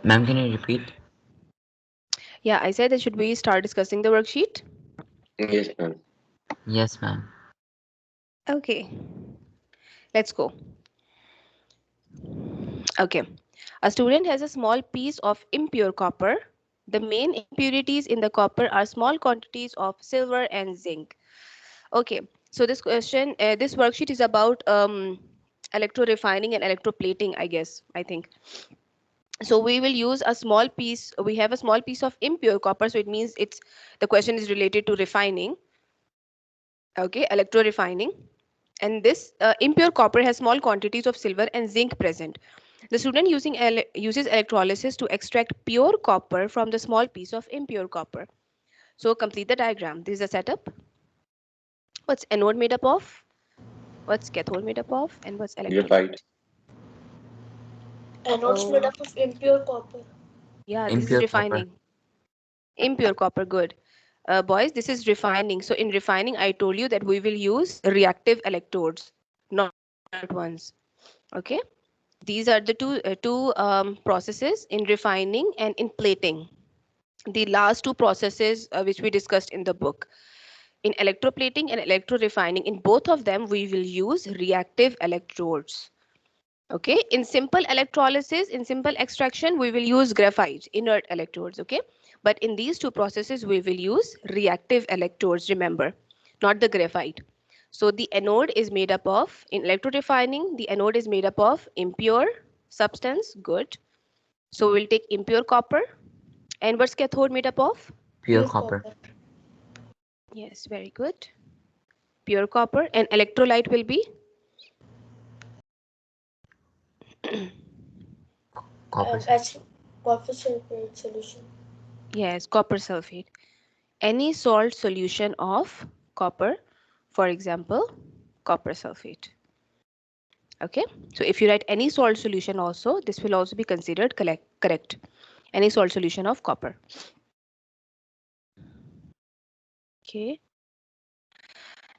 Ma'am, can you repeat? Yeah, I said that should we start discussing the worksheet? Yes, ma'am. Yes, ma'am. Okay, let's go. Okay, a student has a small piece of impure copper. The main impurities in the copper are small quantities of silver and zinc. Okay, so this worksheet is about electro refining and electroplating, I guess, I think. So we will use a small piece. We have a small piece of impure copper, so it means the question is related to refining. Okay, electro refining. And this impure copper has small quantities of silver and zinc present. The student uses electrolysis to extract pure copper from the small piece of impure copper. So complete the diagram. This is a setup. What's anode made up of? What's cathode made up of? And what's Graphite. electrolyte? Anodes made Oh, up of impure copper. yeah, this is Impure copper. refining. Impure copper, good. Boys, this is refining. So in refining, I told you that we will use reactive electrodes, not alternate ones. Okay. These are the two processes in refining and in plating. The last two processes which we discussed in the book. In electroplating and electrorefining, in both of them, we will use reactive electrodes. Okay, in simple electrolysis, in simple extraction, we will use graphite, inert electrodes. Okay, but in these two processes, we will use reactive electrodes, remember, not the graphite. So the anode is made up of, in electrorefining, the anode is made up of impure substance, good. So we'll take impure copper. And what's cathode made up of? Pure Pure copper. copper. Yes, very good. Pure copper. And electrolyte will be? Copper. As copper sulfate solution. Yes, copper sulfate. Any salt solution of copper, for example, copper sulfate. Okay, so if you write any salt solution also, this will also be considered correct. Any salt solution of copper. Okay,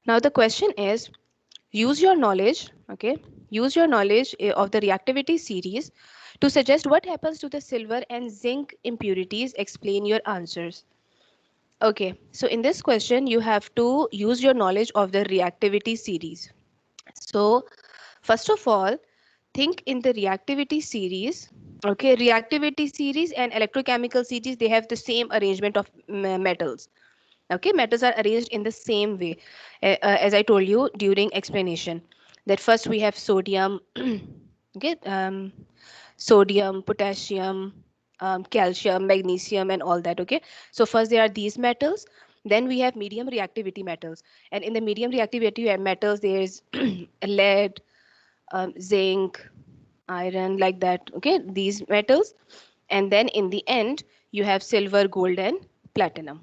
now the question is, use your knowledge, okay, use your knowledge of the reactivity series to suggest what happens to the silver and zinc impurities. Explain your answers. Okay, so in this question, you have to use your knowledge of the reactivity series. So, first of all, think in the reactivity series. Okay, reactivity series and electrochemical series, they have the same arrangement of metals. Okay, metals are arranged in the same way, as I told you during explanation. That first we have sodium, okay, sodium, potassium, calcium, magnesium, and all that. Okay, so first there are these metals. Then we have medium reactivity metals, and in the medium reactivity metals, there's lead, zinc, iron, like that. Okay, these metals, and then in the end you have silver, gold, and platinum.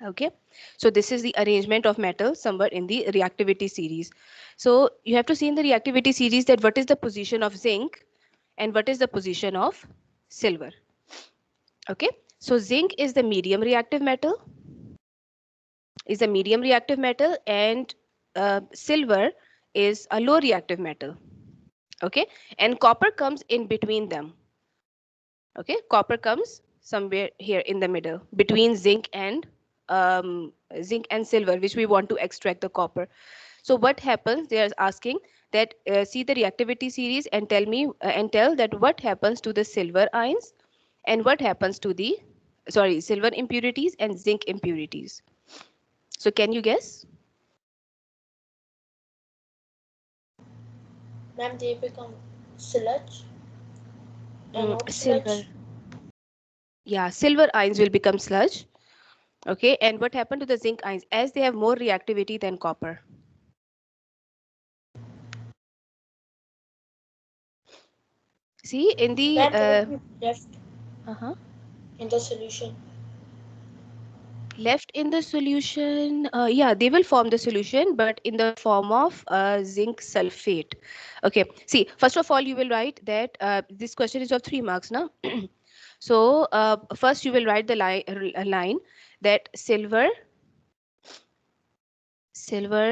Okay, so this is the arrangement of metals somewhere in the reactivity series. So you have to see in the reactivity series that what is the position of zinc and what is the position of silver. Okay, so zinc is the medium reactive metal, and silver is a low reactive metal. Okay, and copper comes in between them. Okay, copper comes somewhere here in the middle between zinc and silver, which we want to extract the copper. So what happens? They are asking that see the reactivity series and tell me and tell that what happens to the silver ions and what happens to the silver impurities and zinc impurities. So can you guess? Ma'am, they become sludge. Anode Silver. sludge. Yeah, silver ions will become sludge. Okay, and what happened to the zinc ions as they have more reactivity than copper? See in the Ma'am, they will be left uh-huh. in the solution. Left in the solution, yeah, they will form the solution, but in the form of zinc sulfate. Okay, see, first of all, you will write that this question is of 3 marks now. So first you will write the line that silver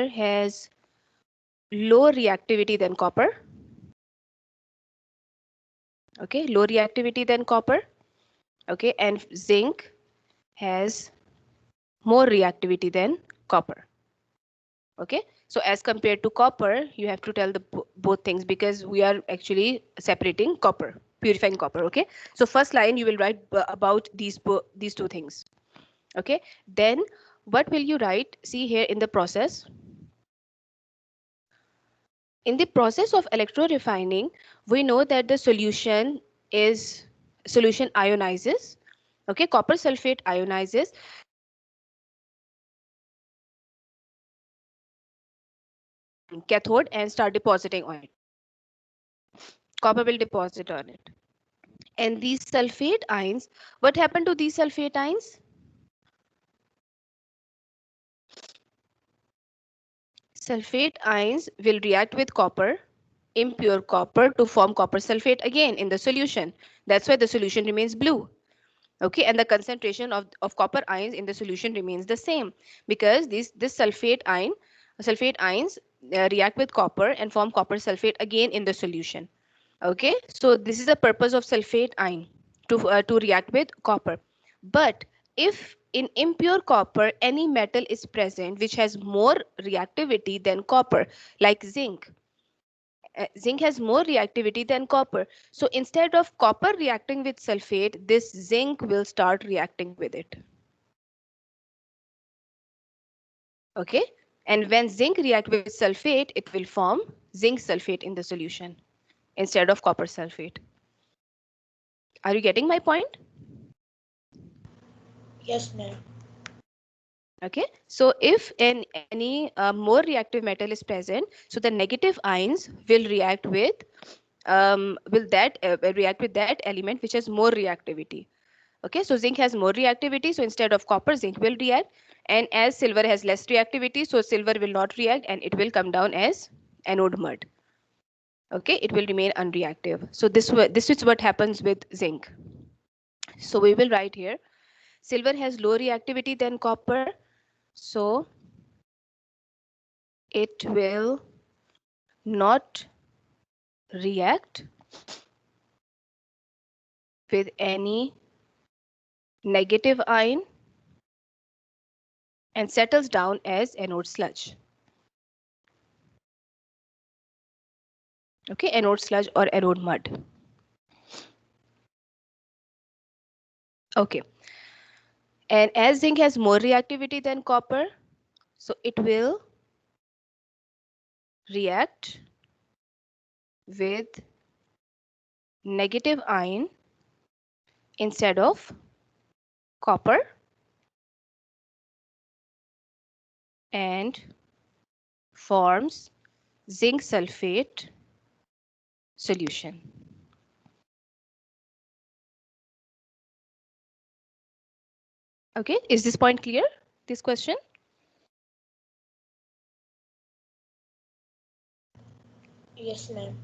has low reactivity than copper. Okay, low reactivity than copper. Okay, and zinc has more reactivity than copper. Okay, so as compared to copper, you have to tell the both things, because we are actually separating copper, purifying copper. Okay, so first line you will write about these two things. Okay, then what will you write? See here in the process. In the process of electrorefining, we know that the solution ionizes. Okay, copper sulfate ionizes. Cathode and start depositing on it. Copper will deposit on it. And these sulfate ions, what happened to these sulfate ions? Sulfate ions will react with copper, impure copper, to form copper sulfate again in the solution. That's why the solution remains blue. Okay, and the concentration of copper ions in the solution remains the same, because this sulfate ions react with copper and form copper sulfate again in the solution. Okay, so this is the purpose of sulfate ion, to react with copper. But if in impure copper any metal is present which has more reactivity than copper, like zinc, zinc has more reactivity than copper. So instead of copper reacting with sulfate, this zinc will start reacting with it. Okay, and when zinc react with sulfate, it will form zinc sulfate in the solution instead of copper sulfate. Are you getting my point? Yes, ma'am. Okay, so if any more reactive metal is present, so the negative ions will react with that element which has more reactivity. Okay, so zinc has more reactivity, so instead of copper, zinc will react, and as silver has less reactivity, so silver will not react and it will come down as anode mud. Okay, it will remain unreactive. So this is what happens with zinc. So we will write here, silver has low reactivity than copper, so it will not react with any negative ion and settles down as anode sludge. Okay, anode sludge or anode mud. Okay, and as zinc has more reactivity than copper, so it will react with negative ion instead of copper and forms zinc sulfate solution. Okay, is this point clear, this question? Yes, ma'am.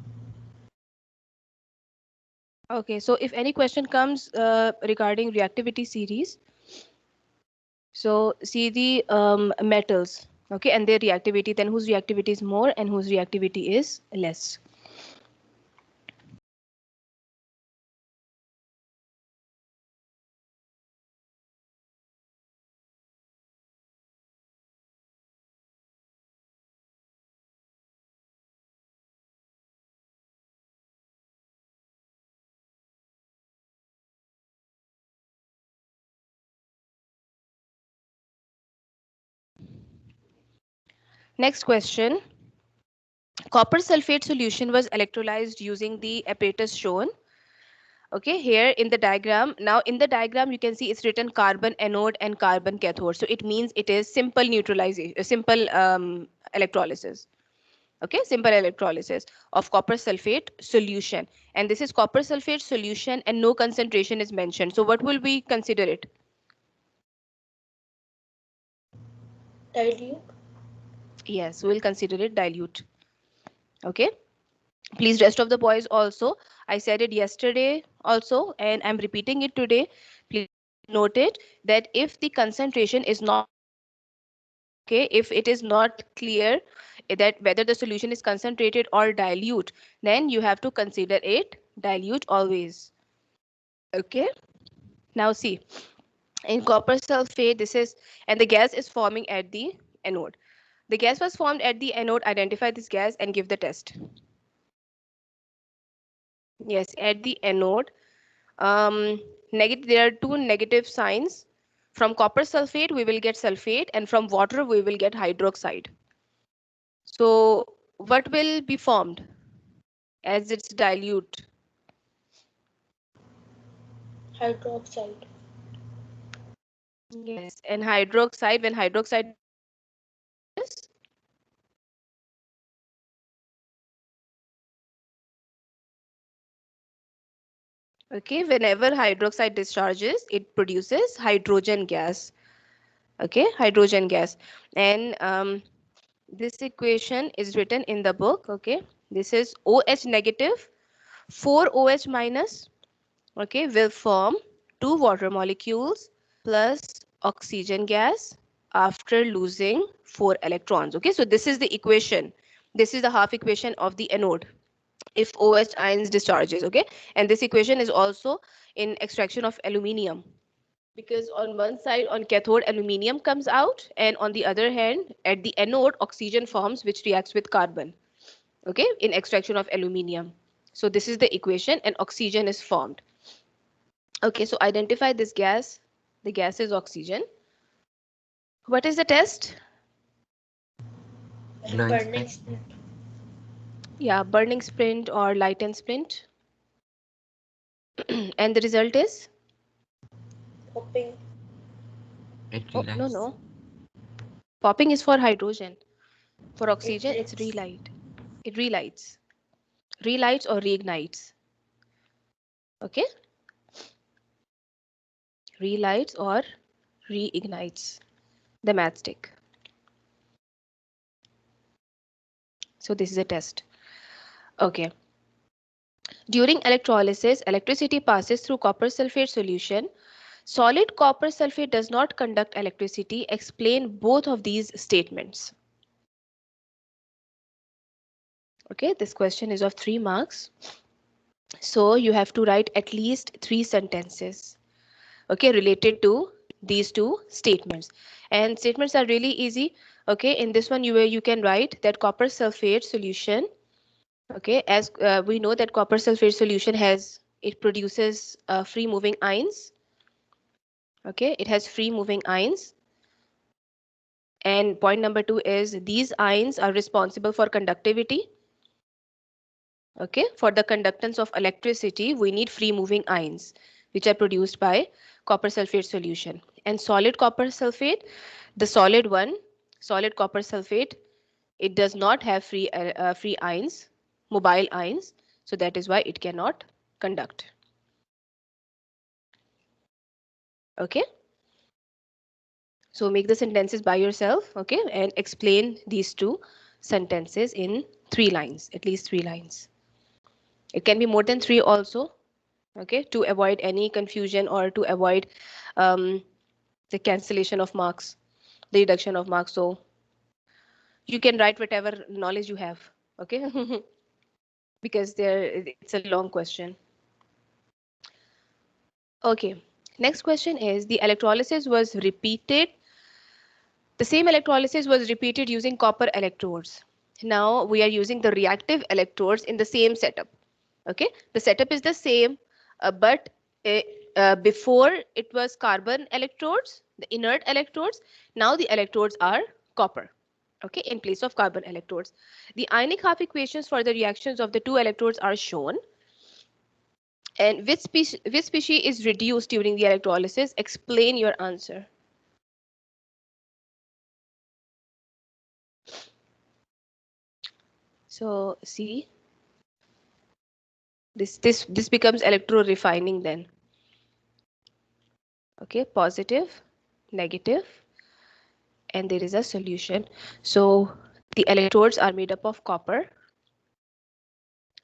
Okay, so if any question comes regarding reactivity series, so see the metals, okay, and their reactivity, then whose reactivity is more and whose reactivity is less. Next question. Copper sulfate solution was electrolyzed using the apparatus shown. Okay, here in the diagram. Now in the diagram, you can see it's written carbon anode and carbon cathode. So it means it is simple neutralization, simple electrolysis. Okay, simple electrolysis of copper sulfate solution. And this is copper sulfate solution and no concentration is mentioned. So what will we consider it? Dilute. Yes, we'll consider it dilute. Okay. Please, rest of the boys also. I said it yesterday also, and I'm repeating it today. Please note it that if the concentration is not okay, if it is not clear that whether the solution is concentrated or dilute, then you have to consider it dilute always. Okay, now see, in copper sulfate, this is, and the gas is forming at the anode. The gas was formed at the anode. Identify this gas and give the test. Yes, at the anode. Negative. There are two negative signs. From copper sulfate, we will get sulfate, and from water, we will get hydroxide. So, what will be formed as it's dilute? Hydroxide. Yes, and hydroxide, when hydroxide is, okay, whenever hydroxide discharges, it produces hydrogen gas. Okay, hydrogen gas. And this equation is written in the book. Okay, this is OH negative, 4OH minus, okay, will form two water molecules plus oxygen gas after losing 4 electrons. Okay, so this is the equation. This is the half equation of the anode if OH ions discharges. Okay, and this equation is also in extraction of aluminium, because on one side, on cathode, aluminium comes out, and on the other hand, at the anode, oxygen forms which reacts with carbon. Okay, in extraction of aluminium. So this is the equation, and oxygen is formed. Okay, so identify this gas. The gas is oxygen. What is the test? Glowing Burning splint. splint. Yeah, burning splint or lighten splint. And the result is? Popping. It Oh, no, relights. no. Popping is for hydrogen. For It oxygen, it's lights. relight. It relights. Relights or reignites. Okay? Relights or reignites the matchstick. So this is a test. Okay. During electrolysis, electricity passes through copper sulfate solution. Solid copper sulfate does not conduct electricity. Explain both of these statements. Okay, this question is of 3 marks. So you have to write at least 3 sentences, okay, related to these two statements. And statements are really easy. Okay, in this one you can write that copper sulfate solution, okay, as we know that copper sulfate solution it produces free moving ions. Okay, it has free moving ions. And point number 2 is these ions are responsible for conductivity. Okay, for the conductance of electricity, we need free moving ions, which are produced by copper sulfate solution. And solid copper sulfate, the solid one, solid copper sulfate, it does not have free ions, mobile ions, so that is why it cannot conduct. Okay, so make the sentences by yourself, okay, and explain these two sentences in 3 lines, at least 3 lines. It can be more than 3 also, okay, to avoid any confusion or to avoid the cancellation of marks, the reduction of marks. So you can write whatever knowledge you have, okay, because it's a long question. Okay, next question is the electrolysis was repeated. The same electrolysis was repeated using copper electrodes. Now we are using the reactive electrodes in the same setup. Okay, the setup is the same, but before it was carbon electrodes, the inert electrodes. Now the electrodes are copper, okay, in place of carbon electrodes. The ionic half equations for the reactions of the two electrodes are shown. And which species is reduced during the electrolysis? Explain your answer. So see, this becomes electro refining then. Okay, positive, negative, and there is a solution. So the electrodes are made up of copper.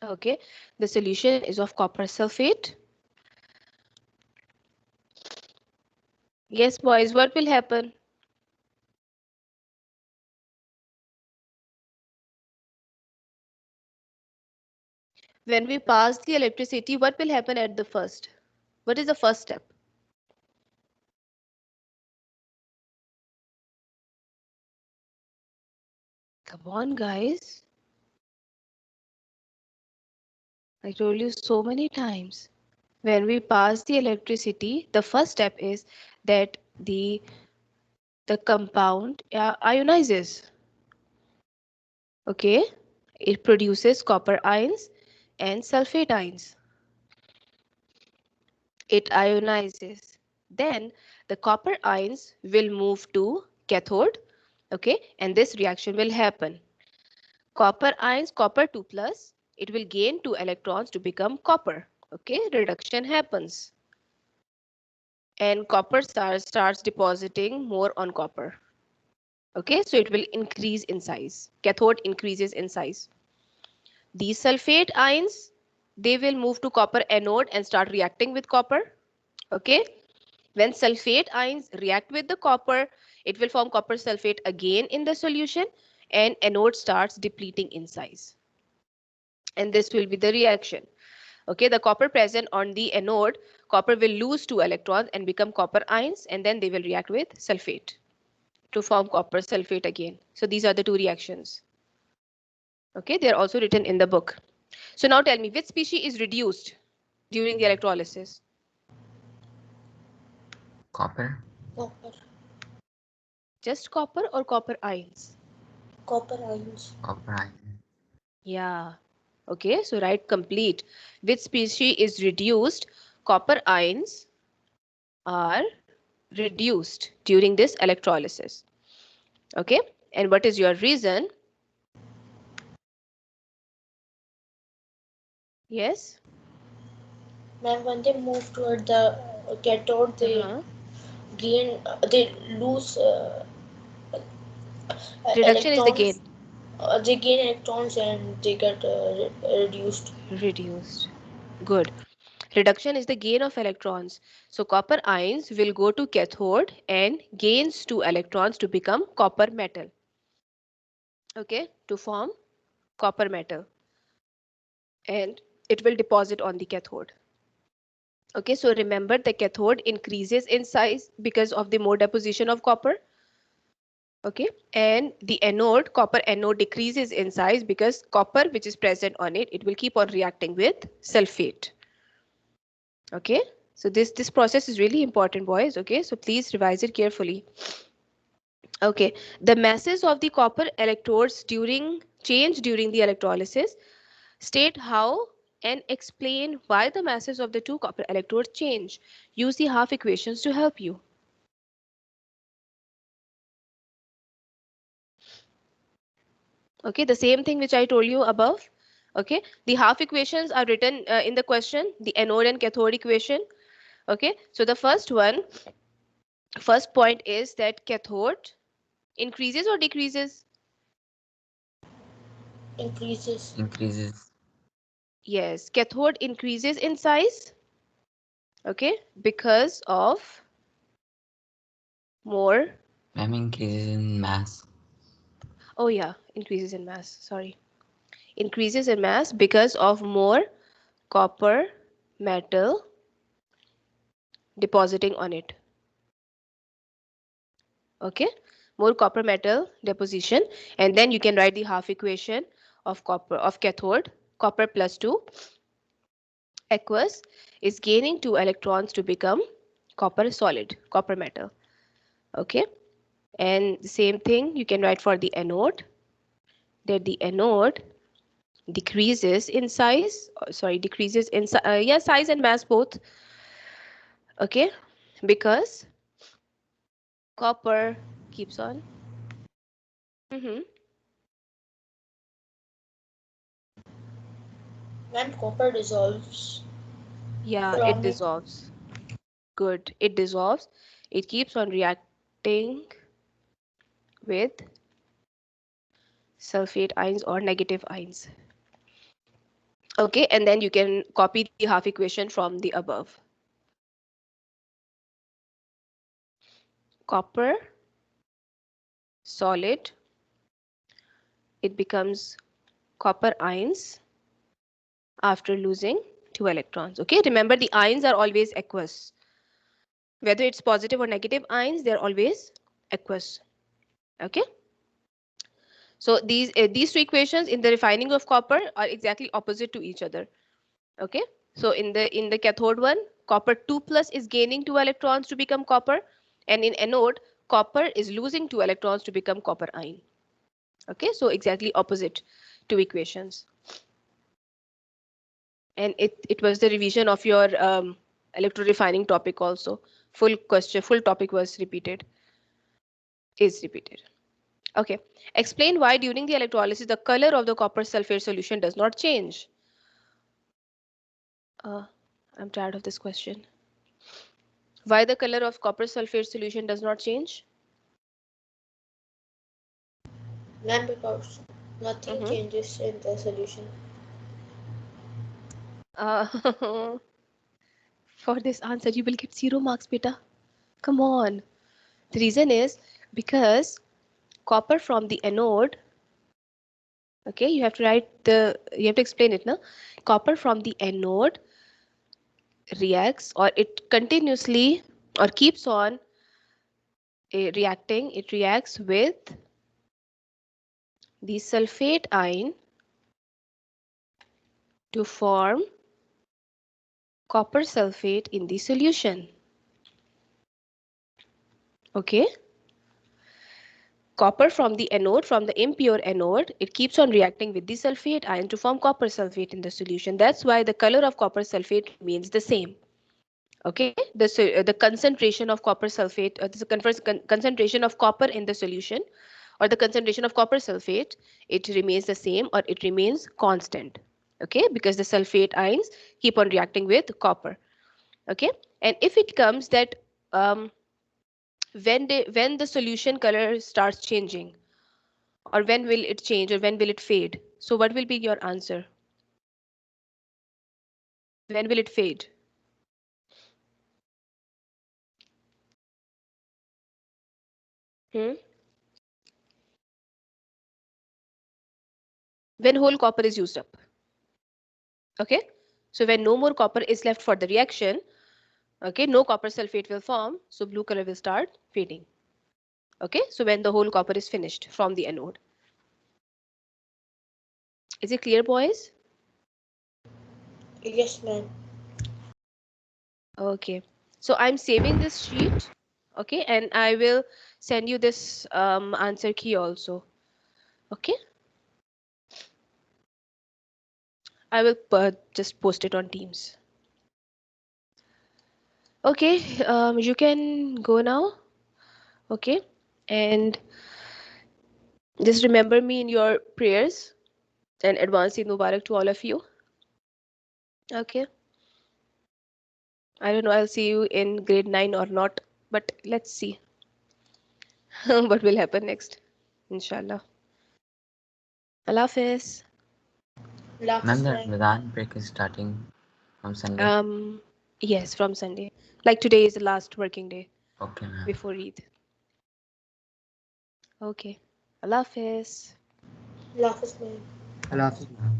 Okay, the solution is of copper sulfate. Yes, boys, what will happen? When we pass the electricity, what will happen at the first? What is the first step? Come on, guys. I told you so many times. When we pass the electricity, the first step is that the compound ionizes. Okay, it produces copper ions and sulfate ions. It ionizes. Then the copper ions will move to cathode. Okay, and this reaction will happen. Copper ions, copper 2 plus, it will gain 2 electrons to become copper. Okay, reduction happens. And copper starts depositing more on copper. Okay, so it will increase in size. Cathode increases in size. These sulfate ions, they will move to copper anode and start reacting with copper. Okay, when sulfate ions react with the copper, it will form copper sulfate again in the solution, and anode starts depleting in size. And this will be the reaction. Okay, the copper present on the anode, copper will lose 2 electrons and become copper ions, and then they will react with sulfate to form copper sulfate again. So these are the two reactions. Okay, they are also written in the book. So now tell me, which species is reduced during the electrolysis? Copper. Copper. Just copper or copper ions? Copper ions. Copper ion. Yeah. Okay, so write complete. Which species is reduced? Copper ions are reduced during this electrolysis. Okay, and what is your reason? Yes? Ma'am, when they move toward the cathode, they gain, they lose Reduction is the gain. electrons. They gain electrons and they get reduced. Reduced. Good. Reduction is the gain of electrons. So copper ions will go to cathode and gains 2 electrons to become copper metal. Okay, to form copper metal. And it will deposit on the cathode. Okay, so remember the cathode increases in size because of the more deposition of copper. Okay, and the anode, copper anode decreases in size because copper which is present on it, it will keep on reacting with sulfate. Okay, so this process is really important, boys. Okay, so please revise it carefully. Okay, the masses of the copper electrodes change during the electrolysis. State how and explain why the masses of the two copper electrodes change. Use the half equations to help you. Okay, the same thing which I told you above. Okay, the half equations are written in the question, the anode and cathode equation. Okay, so the first point is that cathode increases or decreases? Increases. Increases. Yes, cathode increases in size. Okay, because of more. Ma'am, increases in mass. Oh yeah, increases in mass. Sorry, increases in mass because of more copper metal depositing on it. Okay, more copper metal deposition, and then you can write the half equation of cathode. Copper plus 2 aqueous is gaining 2 electrons to become copper solid, copper metal. Okay, and the same thing you can write for the anode, that the anode decreases in size, decreases in size and mass both. Okay, because copper keeps on. When copper dissolves Yeah, it from it, dissolves. Good, it dissolves. It keeps on reacting with sulfate ions or negative ions. Okay, and then you can copy the half equation from the above. Copper solid, it becomes copper ions. after losing 2 electrons. Okay, remember the ions are always aqueous. Whether it's positive or negative ions, they're always aqueous. Okay. So these two equations in the refining of copper are exactly opposite to each other. Okay. So in the cathode one, copper 2 plus is gaining 2 electrons to become copper, and in anode, copper is losing 2 electrons to become copper ion. Okay, so exactly opposite two equations. And it was the revision of your electrorefining topic also. Full topic was repeated, is repeated. Okay, explain why during the electrolysis the color of the copper sulfate solution does not change. I'm tired of this question. Why the color of copper sulfate solution does not change? Ma'am, because nothing changes in the solution. For this answer, you will get 0 marks, beta. Come on. The reason is because copper from the anode, okay, you have to explain it now. Copper from the anode reacts, or it continuously or keeps on reacting. It reacts with the sulfate ion to form copper sulfate in the solution. Okay. Copper from the anode, from the impure anode, it keeps on reacting with the sulfate ion to form copper sulfate in the solution. That's why the color of copper sulfate remains the same. Okay, the concentration of copper sulfate, concentration of copper in the solution, or the concentration of copper sulfate, it remains the same, or it remains constant. Okay, because the sulfate ions keep on reacting with copper. Okay, and if it comes that when the solution color starts changing, or when will it change, or when will it fade? So what will be your answer? When will it fade? When whole copper is used up. Okay, so when no more copper is left for the reaction, okay, no copper sulfate will form, so blue color will start fading. Okay, so when the whole copper is finished from the anode. Is it clear, boys? Yes, ma'am. Okay, so I'm saving this sheet, okay, and I will send you this answer key also. Okay, I will just post it on Teams. Okay, you can go now. Okay, and just remember me in your prayers, and advance Eid Mubarak to all of you. Okay, I don't know, I'll see you in grade 9 or not, but let's see what will happen next, inshallah. Allah Hafiz. Last Ma'am, the ma'am. Ramadan break is starting from Sunday. Yes, from Sunday. Like today is the last working day Okay, ma'am. before Eid. Okay, Allah Hafiz. Last ma'am. Allah Hafiz, ma'am.